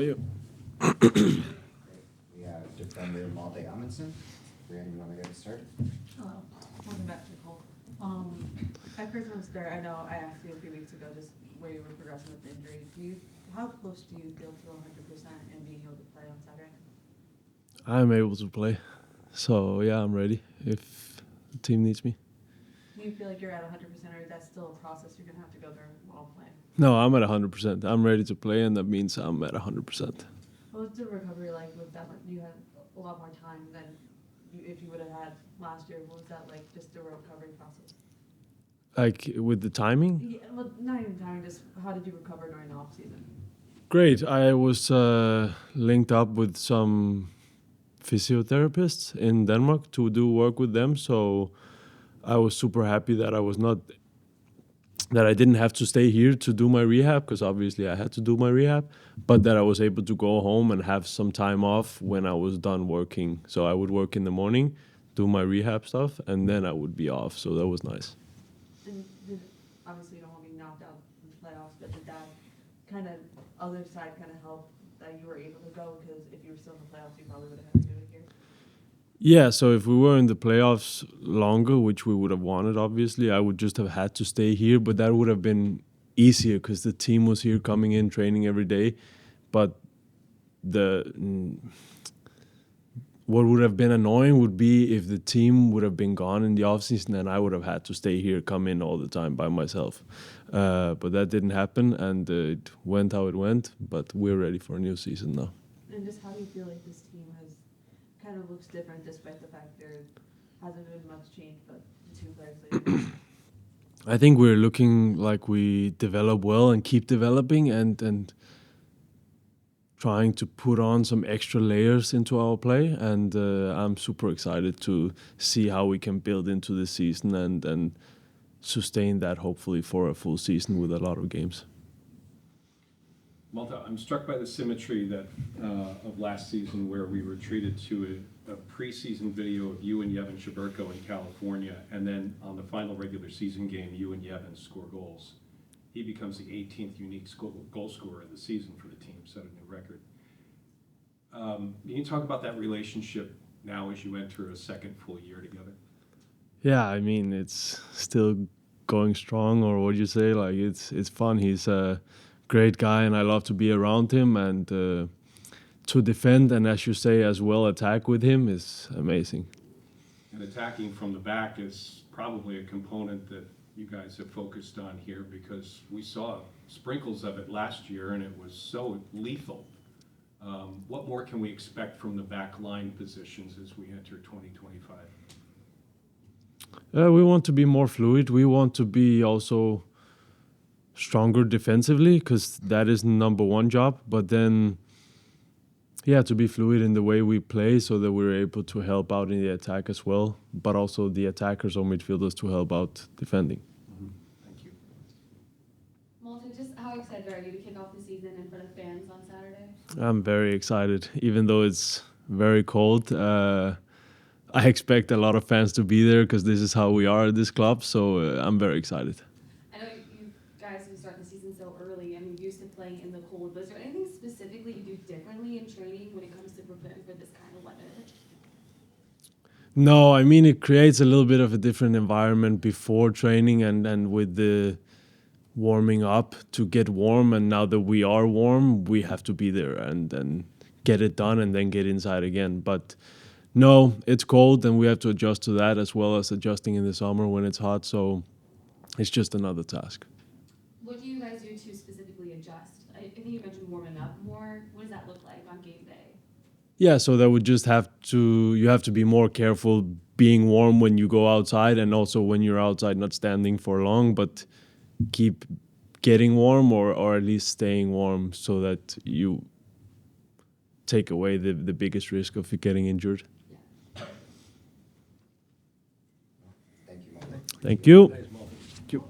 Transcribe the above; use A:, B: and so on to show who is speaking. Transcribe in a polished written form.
A: are you?
B: We have defender Malte Amundsen. Brianna, you want to get started?
C: Hello. Welcome back to Nicole. At Christmas start, I know I asked you a few weeks ago just where you were progressing with the injury. How close do you feel to 100% and being able to play on Saturday?
A: I'm able to play. So, yeah, I'm ready if the team needs me.
C: Do you feel like you're at 100% or is that still a process you're going to have to go through while playing?
A: No, I'm at 100%. I'm ready to play, and that means I'm at 100%.
C: What was the recovery like with that? You had a lot more time than if you would have had last year. What was that like, just the recovery process?
A: Like, with the timing?
C: Yeah, well, not even timing, just how did you recover during the off-season?
A: Great. I was linked up with some physiotherapists in Denmark to do work with them, so I was super happy that I didn't have to stay here to do my rehab, because obviously I had to do my rehab, but that I was able to go home and have some time off when I was done working. So I would work in the morning, do my rehab stuff, and then I would be off. So that was nice.
C: And obviously you don't want to be knocked out in the playoffs, but did that kind of other side kind of help that you were able to go? Because if you were still in the playoffs, you probably would have had to do it here.
A: Yeah, so if we were in the playoffs longer, which we would have wanted, obviously, I would just have had to stay here, but that would have been easier because the team was here coming in, training every day. But what would have been annoying would be if the team would have been gone in the offseason and I would have had to stay here, come in all the time by myself. But that didn't happen, and it went how it went, but we're ready for a new season now.
C: And just how do you feel like this team has kind of looks different despite the fact there hasn't been much change, but the two players later?
A: I think we're looking like we develop well and keep developing and trying to put on some extra layers into our play. And I'm super excited to see how we can build into this season and sustain that hopefully for a full season with a lot of games.
D: Malte, I'm struck by the symmetry that of last season where we were treated to a preseason video of you and Yevhen Shaberko in California, and then on the final regular season game, you and Yevhen score goals. He becomes the 18th unique goal scorer of the season for the team, set a new record. Can you talk about that relationship now as you enter a second full year together?
A: Yeah, I mean, it's still going strong, or what you say, like it's fun. He's a great guy and I love to be around him, and to defend and, as you say, as well attack with him is amazing.
D: And attacking from the back is probably a component that you guys have focused on here, because we saw sprinkles of it last year and it was so lethal. What more can we expect from the back line positions as we enter 2025?
A: We want to be more fluid. We want to be also stronger defensively, because that is number one job. But then, yeah, to be fluid in the way we play so that we're able to help out in the attack as well, but also the attackers or midfielders to help out defending.
D: Mm-hmm. Thank you.
E: Malte, just how excited are you to kick off the season in front of fans on Saturday?
A: I'm very excited, even though it's very cold. I expect a lot of fans to be there because this is how we are at this club, so I'm very excited.
E: I know you guys who start the season so early and you're used to playing in the cold, but is there anything specifically you do differently in training when it comes to preparing for this kind of weather?
A: No, I mean, it creates a little bit of a different environment before training and with the warming up to get warm, and now that we are warm, we have to be there and get it done and then get inside again. But no, it's cold and we have to adjust to that, as well as adjusting in the summer when it's hot, so it's just another task.
E: What do you guys do to specifically adjust? I think you mentioned warming up more. What does that look like on game day?
A: Yeah, so that would just you have to be more careful being warm when you go outside, and also when you're outside not standing for long, but keep getting warm or at least staying warm so that you take away the biggest risk of getting injured.
B: Thank you, Malte.
A: Thank you.
D: Thanks, Malte.
A: Thank you.